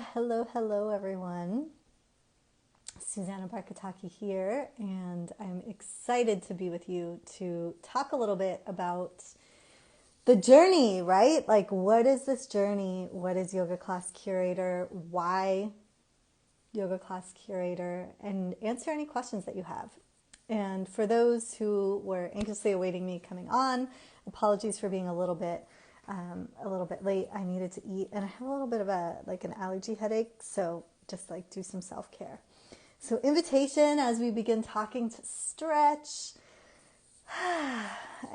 Hello, everyone. Susanna Barkataki here, and I'm excited to be with you to talk a little bit about the journey, right? Like, what is this journey? What is Yoga Class Curator? Why Yoga Class Curator? And answer any questions that you have. And for those who were anxiously awaiting me coming on, apologies for being a little bit late. I needed to eat, and I have a little bit of an allergy headache, so just do some self-care. So invitation as we begin talking to stretch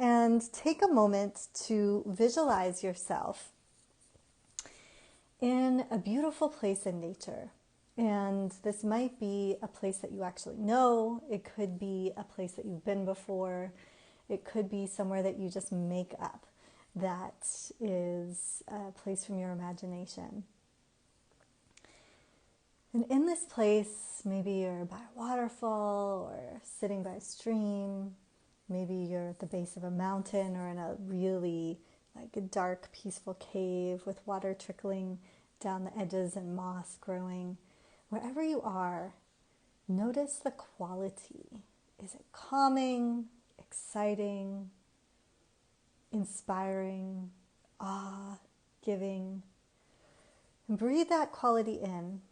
and take a moment to visualize yourself in a beautiful place in nature. And this might be a place that you actually know. It could be a place that you've been before. It could be somewhere that you just make up. That is a place from your imagination. And in this place, maybe you're by a waterfall or sitting by a stream. Maybe you're at the base of a mountain or in a really a dark, peaceful cave with water trickling down the edges and moss growing. Wherever you are, notice the quality. Is it calming, exciting, inspiring, awe-giving? And breathe that quality in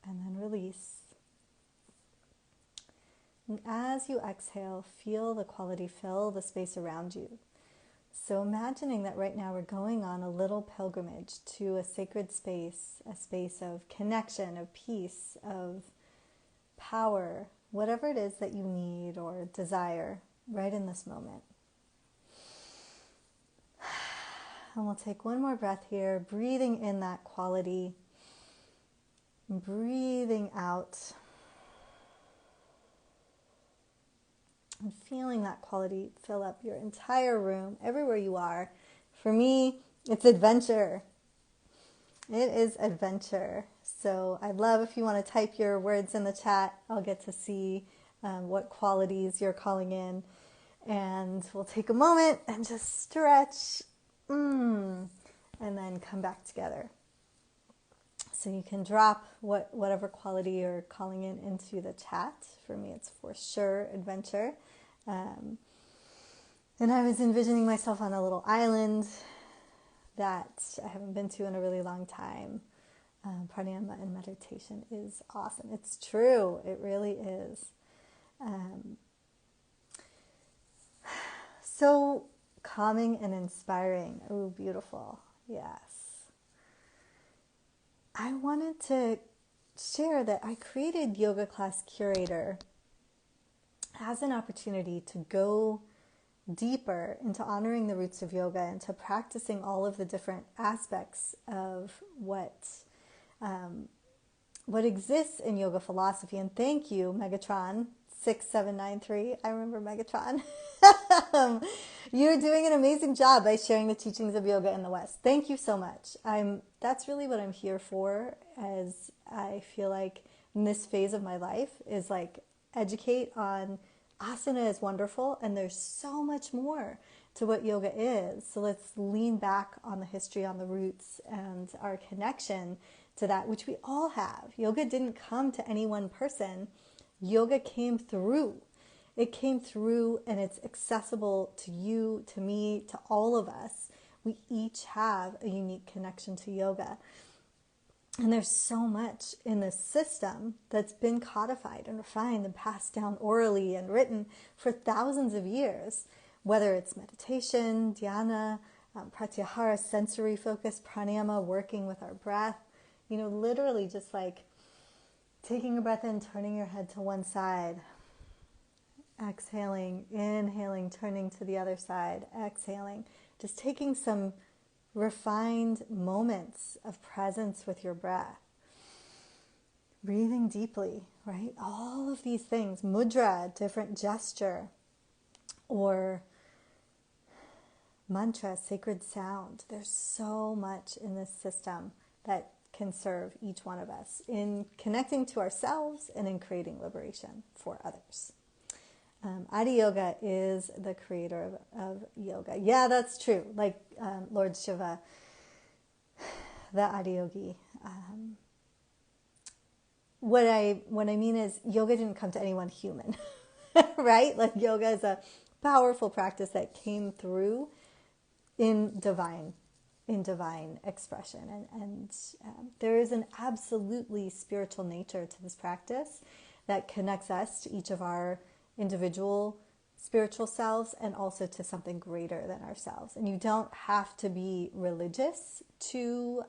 and then release. And as you exhale, feel the quality fill the space around you. So imagining that right now we're going on a little pilgrimage to a sacred space, a space of connection, of peace, of power, whatever it is that you need or desire right in this moment. And we'll take one more breath here, breathing in that quality, breathing out, and feeling that quality fill up your entire room, everywhere you are. For me, it's adventure. It is adventure. So I'd love if you want to type your words in the chat. I'll get to see what qualities you're calling in. And we'll take a moment and just stretch. And then come back together. So you can drop whatever quality you're calling in into the chat. For me, it's for sure adventure. And I was envisioning myself on a little island that I haven't been to in a really long time. Pranayama and meditation is awesome. It's true. It really is. So calming and inspiring. Oh, beautiful. Yes. I wanted to share that I created Yoga Class Curator as an opportunity to go deeper into honoring the roots of yoga and to practicing all of the different aspects of what exists in yoga philosophy. And thank you, Megatron 6793. I remember Megatron. You're doing an amazing job by sharing the teachings of yoga in the West. Thank you so much. That's really what I'm here for, as I feel like in this phase of my life is educate on asana is wonderful, and there's so much more to what yoga is. So let's lean back on the history, on the roots, and our connection to that, which we all have. Yoga didn't come to any one person. Yoga came through. It came through, and it's accessible to you, to me, to all of us. We each have a unique connection to yoga. And there's so much in this system that's been codified and refined and passed down orally and written for thousands of years, whether it's meditation, dhyana, pratyahara, sensory focus, pranayama, working with our breath, literally just taking a breath in, turning your head to one side, exhaling, inhaling, turning to the other side, exhaling, just taking some refined moments of presence with your breath. Breathing deeply, right? All of these things, mudra, different gesture, or mantra, sacred sound. There's so much in this system that can serve each one of us in connecting to ourselves and in creating liberation for others. Adi Yoga is the creator of yoga. Yeah, that's true. Lord Shiva, the Adiyogi. What I mean is yoga didn't come to anyone human, right? Like yoga is a powerful practice that came through in divine expression. And there is an absolutely spiritual nature to this practice that connects us to each of our individual spiritual selves and also to something greater than ourselves. And you don't have to be religious to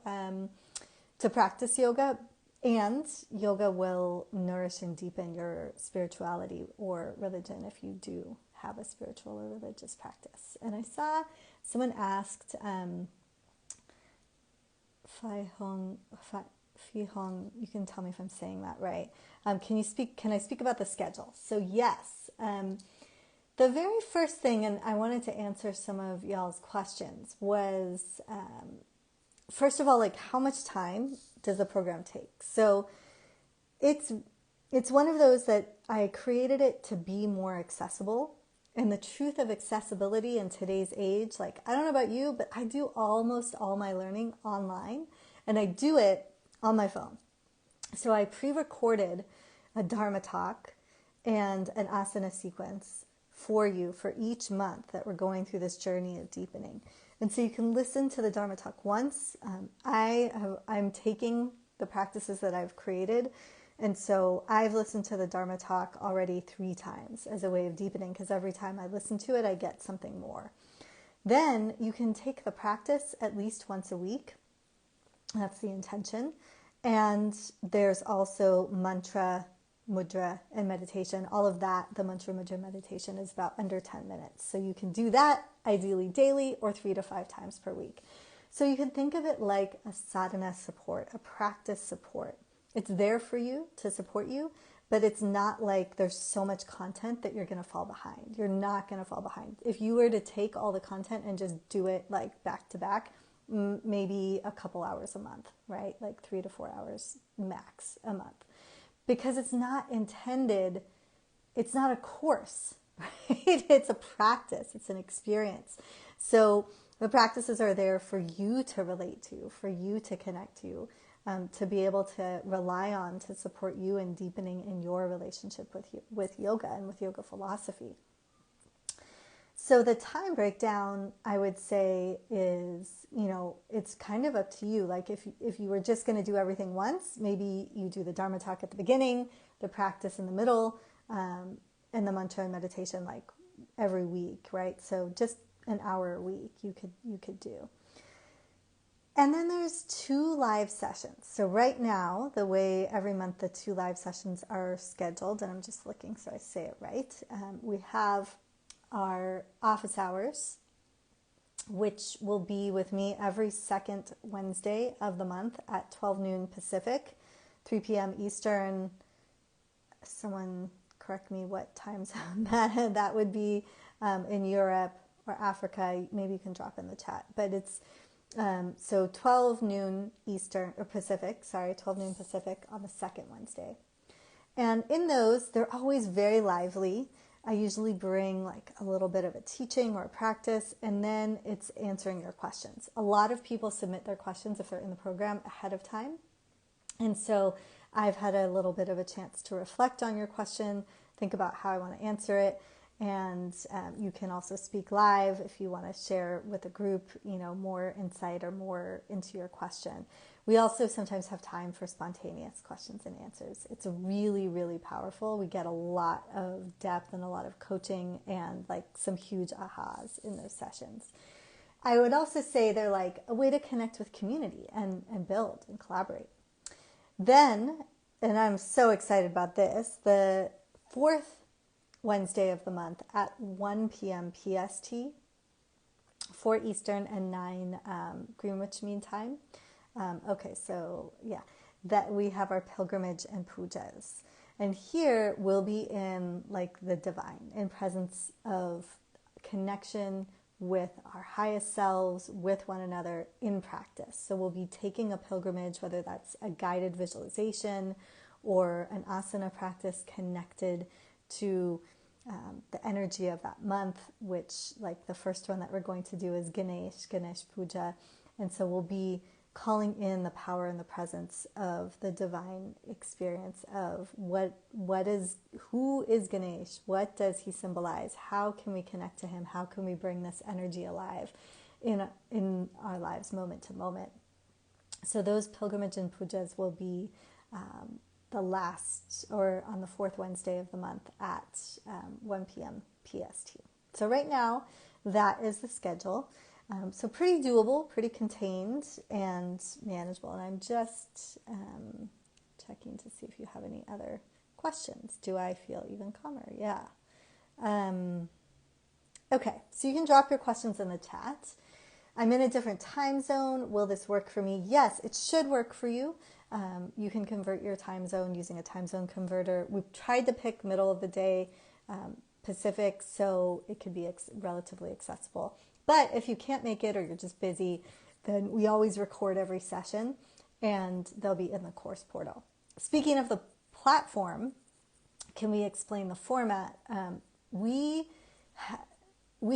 practice yoga, and yoga will nourish and deepen your spirituality or religion if you do have a spiritual or religious practice. And I saw someone asked, Fai Hong, you can tell me if I'm saying that right. Can I speak about the schedule? So yes, the very first thing, and I wanted to answer some of y'all's questions, was first of all, like, how much time does the program take? So it's one of those that I created it to be more accessible. And the truth of accessibility in today's age, like, I don't know about you, but I do almost all my learning online, and I do it on my phone. So I pre-recorded a Dharma Talk and an Asana sequence for you for each month that we're going through this journey of deepening. And so you can listen to the Dharma Talk once. I'm taking the practices that I've created, and so I've listened to the Dharma Talk already 3 times as a way of deepening, because every time I listen to it, I get something more. Then you can take the practice at least once a week. That's the intention. And there's also mantra, mudra, and meditation. All of that, the mantra, mudra, meditation is about under 10 minutes. So you can do that ideally daily or 3 to 5 times per week. So you can think of it like a sadhana support, a practice support. It's there for you to support you, but it's not like there's so much content that you're going to fall behind. You're not going to fall behind. If you were to take all the content and just do it like back to back, maybe a couple hours a month, right? Like 3 to 4 hours max a month. Because it's not intended, it's not a course, right? It's a practice, it's an experience. So the practices are there for you to relate to, for you to connect to be able to rely on to support you in deepening in your relationship with yoga and with yoga philosophy. So the time breakdown, I would say, is, it's kind of up to you. Like if you were just going to do everything once, maybe you do the Dharma Talk at the beginning, the practice in the middle, and the mantra and meditation like every week, right? So just an hour a week you could do. And then there's 2 live sessions. So right now, the way every month the 2 live sessions are scheduled, and I'm just looking so I say it right, we have our office hours, which will be with me every second Wednesday of the month at 12 noon Pacific, 3 p.m. Eastern. Someone correct me what time zone that would be in Europe or Africa. Maybe you can drop in the chat. But it's so 12 noon Eastern or Pacific, 12 noon Pacific on the second Wednesday. And in those, they're always very lively. I usually bring like a little bit of a teaching or a practice, and then it's answering your questions. A lot of people submit their questions if they're in the program ahead of time. And so I've had a little bit of a chance to reflect on your question, think about how I want to answer it. And you can also speak live if you want to share with a group, more insight or more into your question. We also sometimes have time for spontaneous questions and answers. It's really, really powerful. We get a lot of depth and a lot of coaching and like some huge ahas in those sessions. I would also say they're like a way to connect with community and build and collaborate. Then, and I'm so excited about this, the 4th Wednesday of the month at 1 p.m. PST, 4 Eastern and 9 Greenwich Mean Time. That we have our Pilgrimage and Pujas. And here we'll be in like the divine, in presence of connection with our highest selves, with one another in practice. So we'll be taking a pilgrimage, whether that's a guided visualization or an asana practice connected to the energy of that month, which like the first one that we're going to do is Ganesh Puja. And so we'll be calling in the power and the presence of the divine experience of who is Ganesh? What does he symbolize? How can we connect to him? How can we bring this energy alive in our lives moment to moment? So those pilgrimage and pujas will be the last, or on the fourth Wednesday of the month at 1 p.m. PST. So right now, that is the schedule. So pretty doable, pretty contained, and manageable. And I'm just checking to see if you have any other questions. Do I feel even calmer? Yeah. Okay, so you can drop your questions in the chat. I'm in a different time zone. Will this work for me? Yes, it should work for you. You can convert your time zone using a time zone converter. We've tried to pick middle of the day Pacific, so it could be relatively accessible. But if you can't make it or you're just busy, then we always record every session and they'll be in the course portal. Speaking of the platform, can we explain the format? We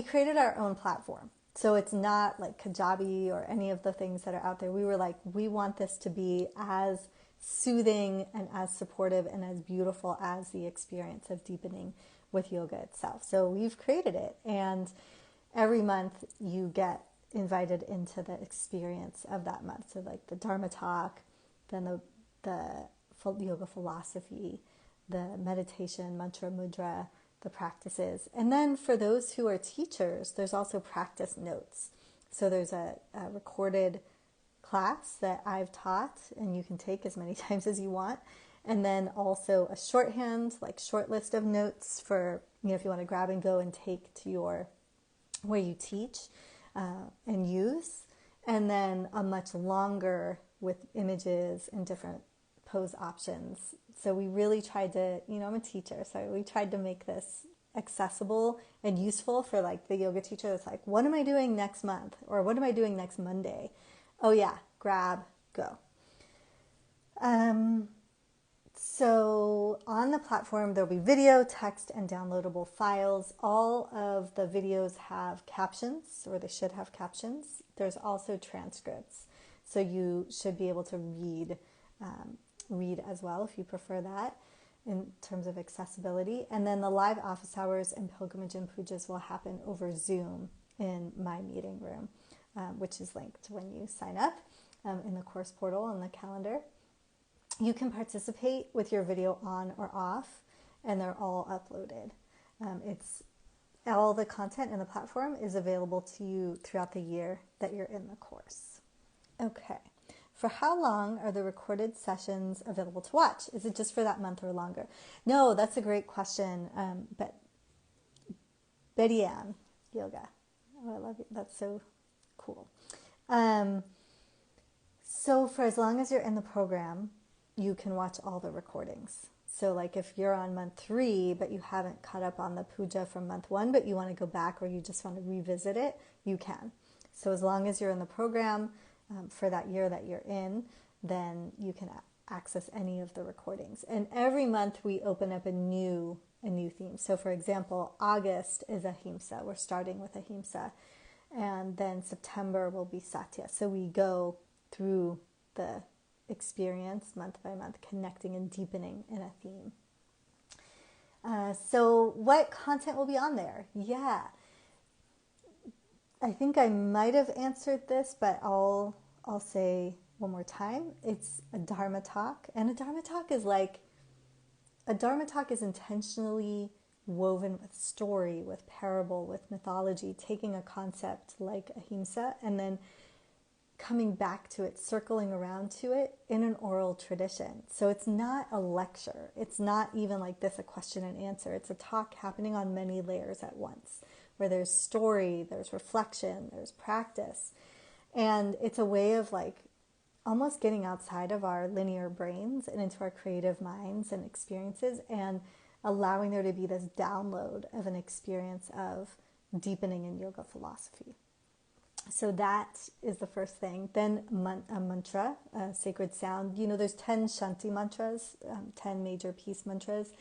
created our own platform. So it's not like Kajabi or any of the things that are out there. We were like, we want this to be as soothing and as supportive and as beautiful as the experience of deepening with yoga itself. So we've created it, and every month you get invited into the experience of that month. So like the Dharma Talk, then the yoga philosophy, the meditation, mantra, mudra, the practices. And then for those who are teachers, there's also practice notes. So there's a recorded class that I've taught, and you can take as many times as you want. And then also a shorthand, like short list of notes for, if you want to grab and go and take to where you teach and use. And then a much longer with images and different pose options. So we really tried to, I'm a teacher, so we tried to make this accessible and useful for like the yoga teacher that's like, what am I doing next month? Or what am I doing next Monday? Oh yeah, grab, go. So on the platform, there'll be video, text, and downloadable files. All of the videos have captions, or they should have captions. There's also transcripts. So you should be able to read as well if you prefer that in terms of accessibility. And then the live office hours and pilgrimage and pujas will happen over Zoom in my meeting room, which is linked when you sign up in the course portal on the calendar. You can participate with your video on or off, and they're all uploaded. It's all the content in the platform is available to you throughout the year that you're in the course. Okay. For how long are the recorded sessions available to watch? Is it just for that month or longer? No, that's a great question. But Betty Ann Yoga. Oh, I love it. That's so cool. So for as long as you're in the program, you can watch all the recordings. So like if you're on month 3, but you haven't caught up on the puja from month 1, but you want to go back or you just want to revisit it, you can. So as long as you're in the program for that year that you're in, then you can access any of the recordings. And every month we open up a new theme. So for example, August is Ahimsa. We're starting with Ahimsa. And then September will be Satya. So we go through the experience month by month, connecting and deepening in a theme. So what content will be on there? Yeah. I think I might have answered this, but I'll say one more time. It's a Dharma Talk. And a Dharma Talk is intentionally woven with story, with parable, with mythology, taking a concept like Ahimsa and then coming back to it, circling around to it in an oral tradition. So it's not a lecture. It's not even like this, a question and answer. It's a talk happening on many layers at once, where there's story, there's reflection, there's practice. And it's a way of like almost getting outside of our linear brains and into our creative minds and experiences and allowing there to be this download of an experience of deepening in yoga philosophy. So that is the first thing. Then a mantra, a sacred sound. There's 10 Shanti mantras, 10 major peace mantras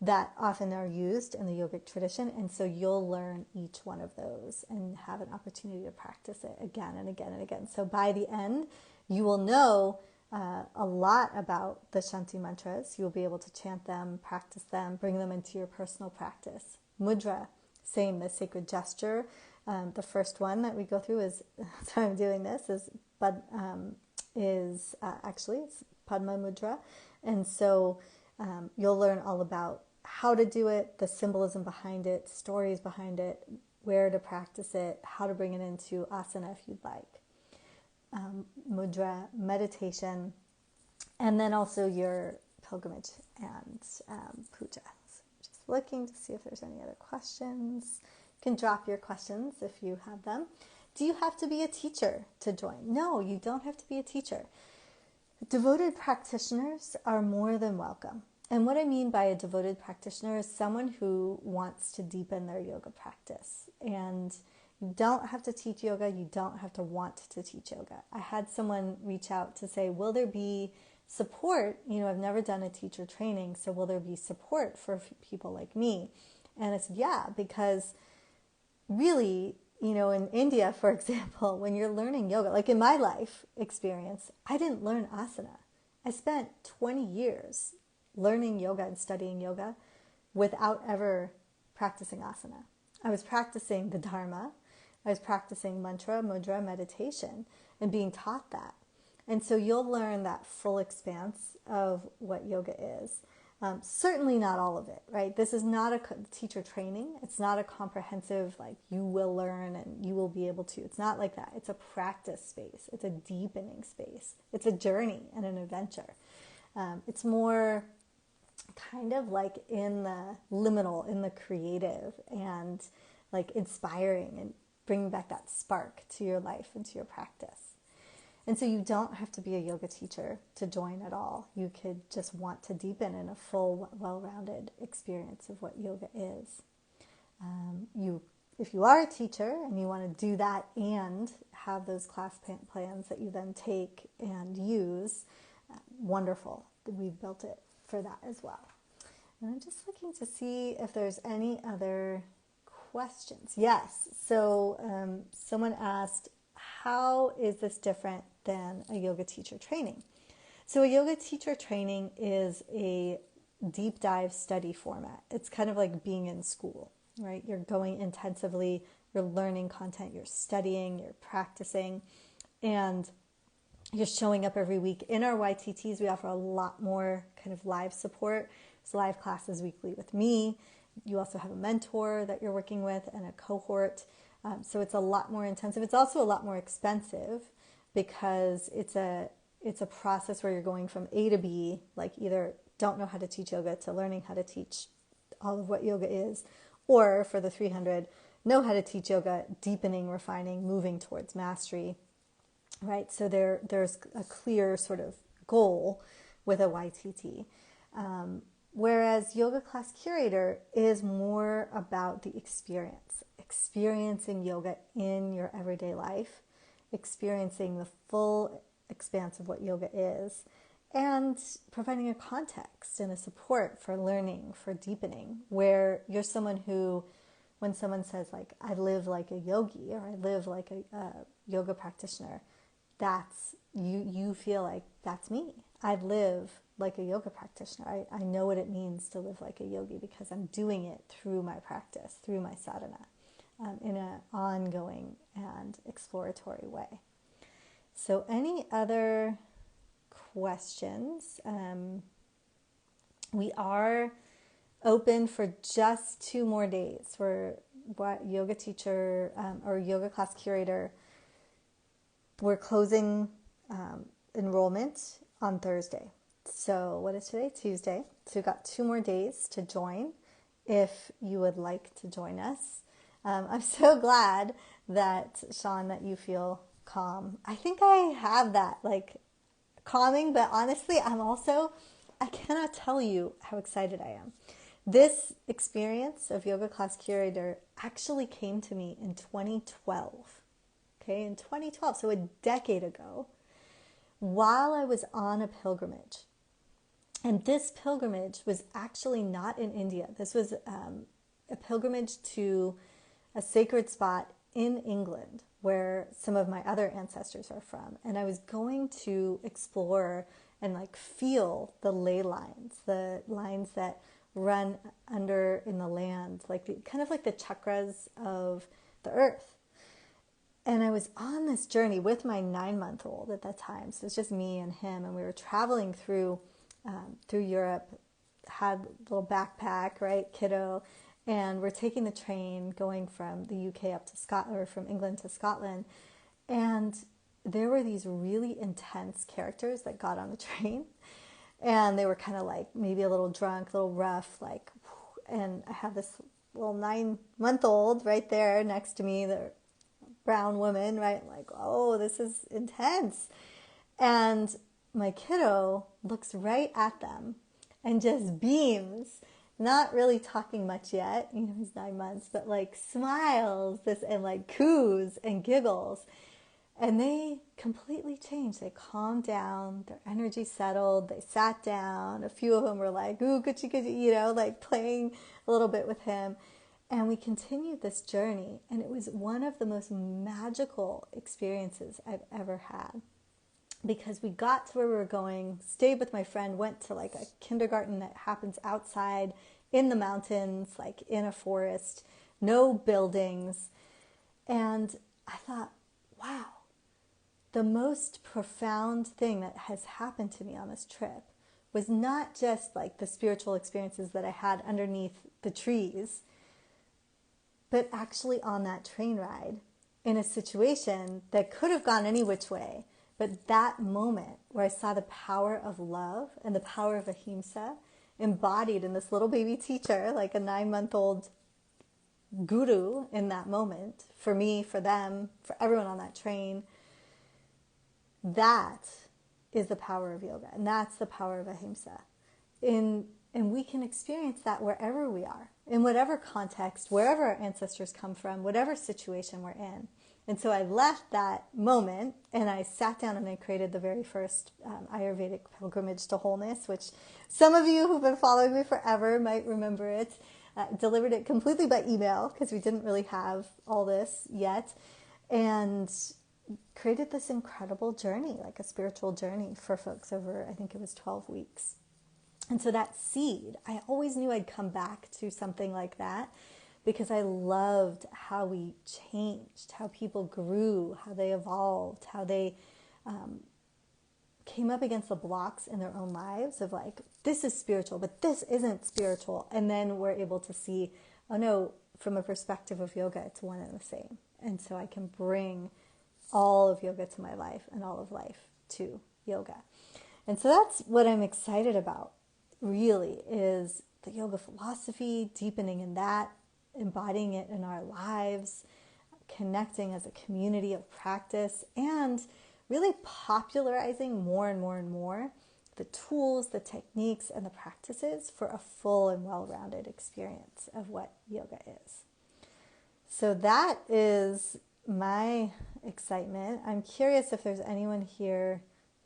that often are used in the yogic tradition. And so you'll learn each one of those and have an opportunity to practice it again and again and again. So by the end, You will know a lot about the Shanti mantras. You'll be able to chant them, practice them, bring them into your personal practice. Mudra, same, the sacred gesture. The first one that we go through is, so I'm doing this, actually it's Padma Mudra. And so you'll learn all about how to do it, the symbolism behind it, stories behind it, where to practice it, how to bring it into asana if you'd like. Mudra, meditation, and then also your pilgrimage and puja. So just looking to see if there's any other questions. You can drop your questions if you have them. Do you have to be a teacher to join? No, you don't have to be a teacher. Devoted practitioners are more than welcome. And what I mean by a devoted practitioner is someone who wants to deepen their yoga practice. And you don't have to teach yoga. You don't have to want to teach yoga. I had someone reach out to say, will there be support? I've never done a teacher training, so will there be support for people like me? And I said, yeah, because really, in India, for example, when you're learning yoga, like in my life experience, I didn't learn asana. I spent 20 years learning yoga and studying yoga without ever practicing asana. I was practicing the Dharma. I was practicing mantra, mudra, meditation, and being taught that. And so you'll learn that full expanse of what yoga is. Certainly not all of it, right? This is not a teacher training. It's not a comprehensive, like you will learn and you will be able to. It's not like that. It's a practice space. It's a deepening space. It's a journey and an adventure. It's more kind of like in the liminal, in the creative, and like inspiring and bringing back that spark to your life and to your practice. And so you don't have to be a yoga teacher to join at all. You could just want to deepen in a full, well-rounded experience of what yoga is. If you are a teacher and you want to do that and have those class plans that you then take and use, wonderful. We've built it for that as well. And I'm just looking to see if there's any other questions. Yes. So someone asked, how is this different than a yoga teacher training? So a yoga teacher training is a deep dive study format. It's kind of like being in school, right? You're going intensively, you're learning content, you're studying, you're practicing, and you're showing up every week. In our YTTs, we offer a lot more kind of live support. There's live classes weekly with me. You also have a mentor that you're working with and a cohort. So it's a lot more intensive. It's also a lot more expensive because it's a process where you're going from A to B, like either don't know how to teach yoga to learning how to teach all of what yoga is, or for the 300, know how to teach yoga, deepening, refining, moving towards mastery, right? So there's a clear sort of goal with a YTT. Whereas Yoga Class Curator is more about the experience, experiencing yoga in your everyday life, experiencing the full expanse of what yoga is, and providing a context and a support for learning, for deepening, where you're someone who, when someone says like, I live like a yogi or I live like a yoga practitioner, that's, you feel like that's me. I live like a yoga practitioner. I know what it means to live like a yogi because I'm doing it through my practice, through my sadhana, in an ongoing and exploratory way. So any other questions? We are open for just 2 more days for what yoga teacher or yoga class curator. We're closing enrollment on Thursday. So what is today? Tuesday. So we've got 2 more days to join if you would like to join us. I'm so glad that, Sean, that you feel calm. I think I have that, like calming, but honestly, I cannot tell you how excited I am. This experience of Yoga Class Curator actually came to me in 2012. Okay, in 2012, so a decade ago, while I was on a pilgrimage. And this pilgrimage was actually not in India. This was a pilgrimage to a sacred spot in England. where some of my other ancestors are from. And I was going to explore and like feel the ley lines, the lines that run under in the land, like kind of like the chakras of the earth. And I was on this journey with my 9-month-old at that time. So it's just me and him, and we were traveling through Europe, had a little backpack, right, kiddo, and we're taking the train going from the UK up to Scotland, or from England to Scotland. And there were these really intense characters that got on the train, and they were kind of like maybe a little drunk, a little rough, like, and I have this little 9-month-old right there next to me, the brown woman, right? I'm like, oh, this is intense. And my kiddo looks right at them and just beams, not really talking much yet, you know, he's 9 months, but like smiles this and like coos and giggles. And they completely changed. They calmed down, their energy settled, they sat down. A few of them were like, ooh, kuchi, you know, like playing a little bit with him. And we continued this journey, and it was one of the most magical experiences I've ever had, because we got to where we were going, stayed with my friend, went to like a kindergarten that happens outside in the mountains, like in a forest, no buildings. And I thought, wow, the most profound thing that has happened to me on this trip was not just like the spiritual experiences that I had underneath the trees, but actually on that train ride in a situation that could have gone any which way. But that moment where I saw the power of love and the power of ahimsa embodied in this little baby teacher, like a 9-month-old guru in that moment, for me, for them, for everyone on that train, that is the power of yoga. And that's the power of ahimsa. And we can experience that wherever we are, in whatever context, wherever our ancestors come from, whatever situation we're in. And so I left that moment and I sat down and I created the very first Ayurvedic pilgrimage to wholeness, which some of you who've been following me forever might remember it. Delivered it completely by email because we didn't really have all this yet. And created this incredible journey, like a spiritual journey for folks over, I think it was 12 weeks. And so that seed, I always knew I'd come back to something like that because I loved how we changed, how people grew, how they evolved, how they came up against the blocks in their own lives of like, this is spiritual, but this isn't spiritual. And then we're able to see, oh no, from a perspective of yoga, it's one and the same. And so I can bring all of yoga to my life and all of life to yoga. And so that's what I'm excited about, really, is the yoga philosophy, deepening in that, embodying it in our lives, connecting as a community of practice, and really popularizing more and more and more the tools, the techniques, and the practices for a full and well-rounded experience of what yoga is. So that is my excitement. I'm curious if there's anyone here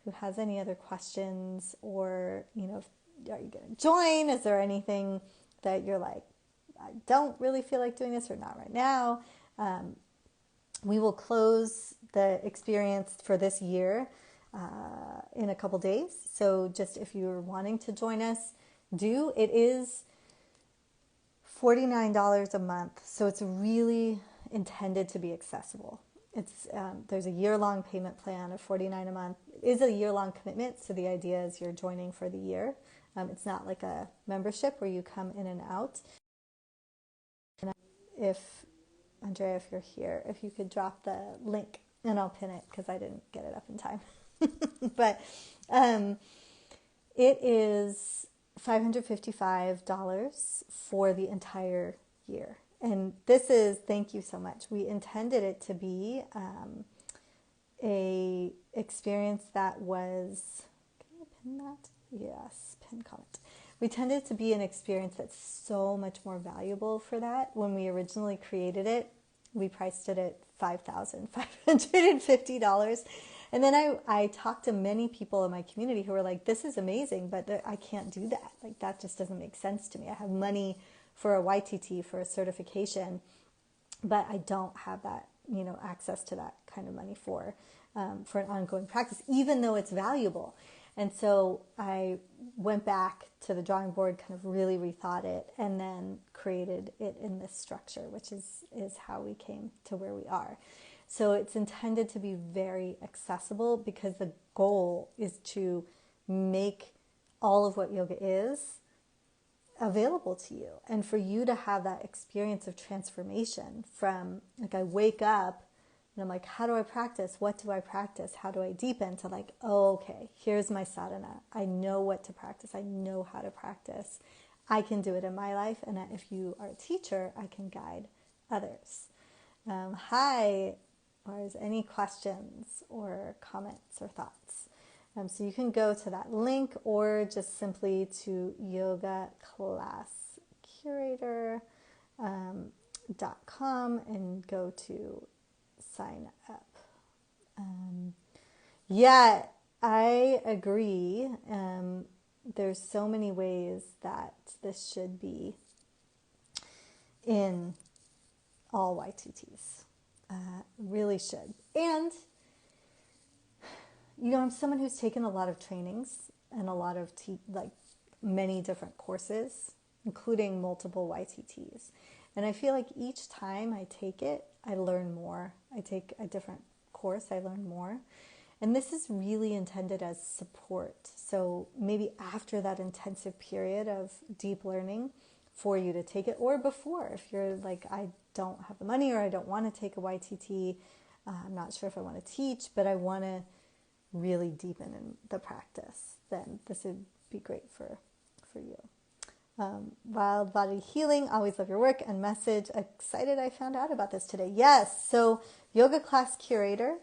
who has any other questions, or, you know, are you going to join? Is there anything that you're like, I don't really feel like doing this, or not right now? We will close the experience for this year in a couple days. So just if you're wanting to join us, it is $49 a month. So it's really intended to be accessible. It's there's a year-long payment plan of $49 a month. It is a year-long commitment, so the idea is you're joining for the year. It's not like a membership where you come in and out. And if, Andrea, if you're here, if you could drop the link, and I'll pin it because I didn't get it up in time. But it is $555 for the entire year. And this is, thank you so much. We intended it to be a experience that was, can I pin that? Yes, pin comment. We intended it to be an experience that's so much more valuable for that. When we originally created it, we priced it at $5,550. And then I talked to many people in my community who were like, this is amazing, but I can't do that. Like, that just doesn't make sense to me. I have money for a YTT, for a certification, but I don't have that access to that kind of money for an ongoing practice, even though it's valuable. And so I went back to the drawing board, kind of really rethought it, and then created it in this structure, which is how we came to where we are. So it's intended to be very accessible, because the goal is to make all of what yoga is available to you, and for you to have that experience of transformation from, like, I wake up and I'm like, how do I practice? What do I practice? How do I deepen? To like, oh, okay, here's my sadhana. I know what to practice. I know how to practice. I can do it in my life. And if you are a teacher, I can guide others. Hi, Lars, any questions or comments or thoughts? So you can go to that link, or just simply to yoga class curator.com and go to sign up. Yeah, I agree. There's so many ways that this should be in all YTTs. Really should. And I'm someone who's taken a lot of trainings and a lot of many different courses, including multiple YTTs. And I feel like each time I take it, I learn more. I take a different course, I learn more. And this is really intended as support. So maybe after that intensive period of deep learning, for you to take it, or before, if you're like, I don't have the money, or I don't want to take a YTT, I'm not sure if I want to teach, but I want to really deepen in the practice, then this would be great for you. Wild Body Healing, always love your work and message. Excited I found out about this today. Yes, so Yoga Class Curator,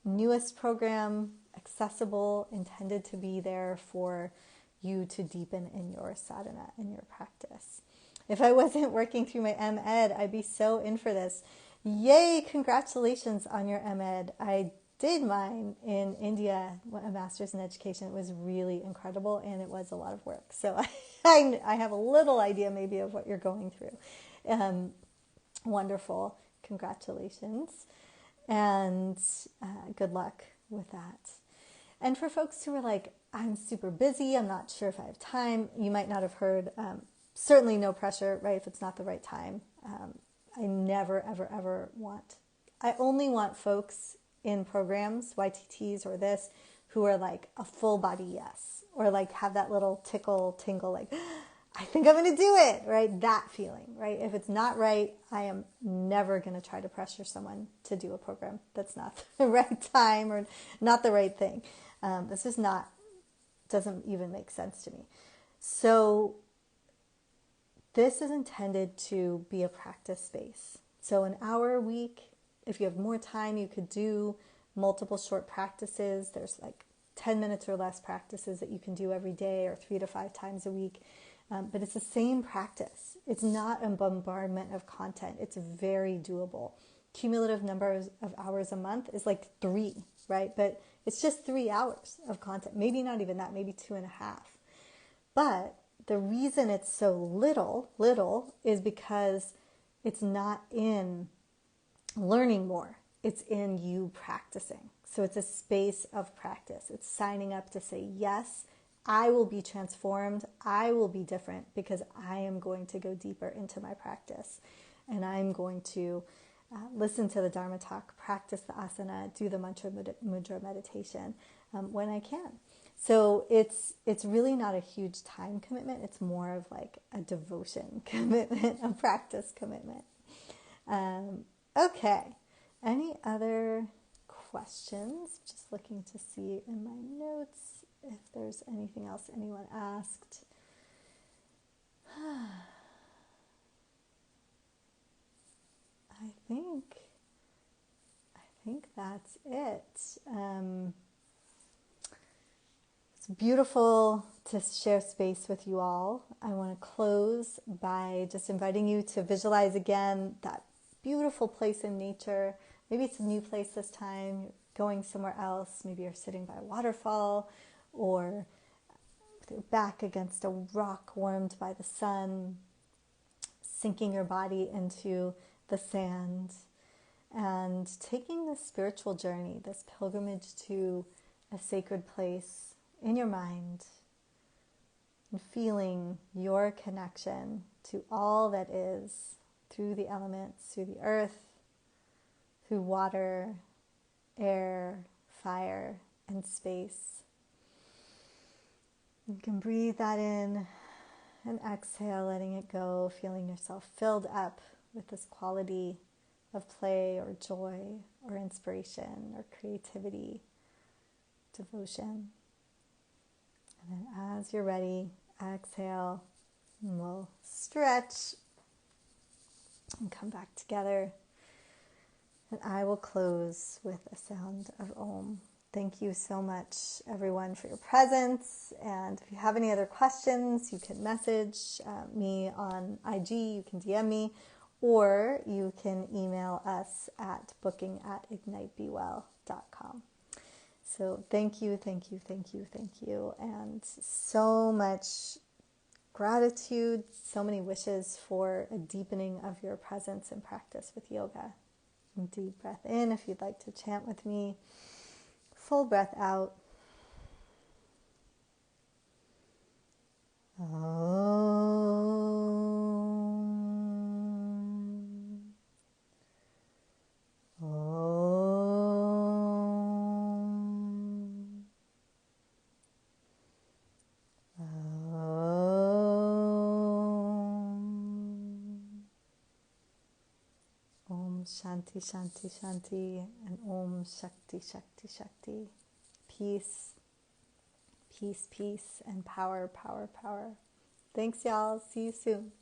newest program, accessible, intended to be there for you to deepen in your sadhana, in your practice. If I wasn't working through my MEd, I'd be so in for this. Yay, congratulations on your MEd. I did mine in India, a master's in education. It was really incredible, and it was a lot of work. So I have a little idea maybe of what you're going through. Wonderful. Congratulations. And good luck with that. And for folks who are like, I'm super busy, I'm not sure if I have time, you might not have heard, certainly no pressure, right, if it's not the right time. I never, ever, ever I only want folks in programs, YTTs or this, who are like a full body yes, or like have that little tingle, like, I think I'm going to do it, right? That feeling, right? If it's not right, I am never going to try to pressure someone to do a program that's not the right time or not the right thing. This is doesn't even make sense to me. So this is intended to be a practice space. So an hour a week. If you have more time, you could do multiple short practices. There's like 10 minutes or less practices that you can do every day, or 3 to 5 times a week. But it's the same practice. It's not a bombardment of content. It's very doable. Cumulative numbers of hours a month is like 3, right? But it's just 3 hours of content. Maybe not even that, maybe 2.5. But the reason it's so little is because it's not in learning more. It's in you practicing. So it's a space of practice. It's signing up to say, yes, I will be transformed. I will be different because I am going to go deeper into my practice. And I'm going to listen to the Dharma Talk, practice the asana, do the mantra mudra meditation when I can. So it's really not a huge time commitment. It's more of like a devotion commitment, a practice commitment. Okay. Any other questions? Just looking to see in my notes if there's anything else anyone asked. I think that's it. It's beautiful to share space with you all. I want to close by just inviting you to visualize again that beautiful place in nature. Maybe it's a new place this time, you're going somewhere else. Maybe you're sitting by a waterfall, or with your back against a rock warmed by the sun, sinking your body into the sand, and taking this spiritual journey, this pilgrimage to a sacred place in your mind, and feeling your connection to all that is through the elements, through the earth, through water, air, fire, and space. You can breathe that in and exhale, letting it go, feeling yourself filled up with this quality of play or joy or inspiration or creativity, devotion. And then as you're ready, exhale, and we'll stretch and come back together. And I will close with a sound of Om. Thank you so much, everyone, for your presence. And if you have any other questions, you can message me on IG, you can DM me, or you can email us at booking@ignitebewell.com. So thank you, thank you, thank you, thank you. And so much gratitude, so many wishes for a deepening of your presence and practice with yoga. And deep breath in if you'd like to chant with me. Full breath out. Om. Om. Om Shanti Shanti Shanti and Om Shakti Shakti Shakti. Peace, peace, peace, and power, power, power. Thanks, y'all. See you soon.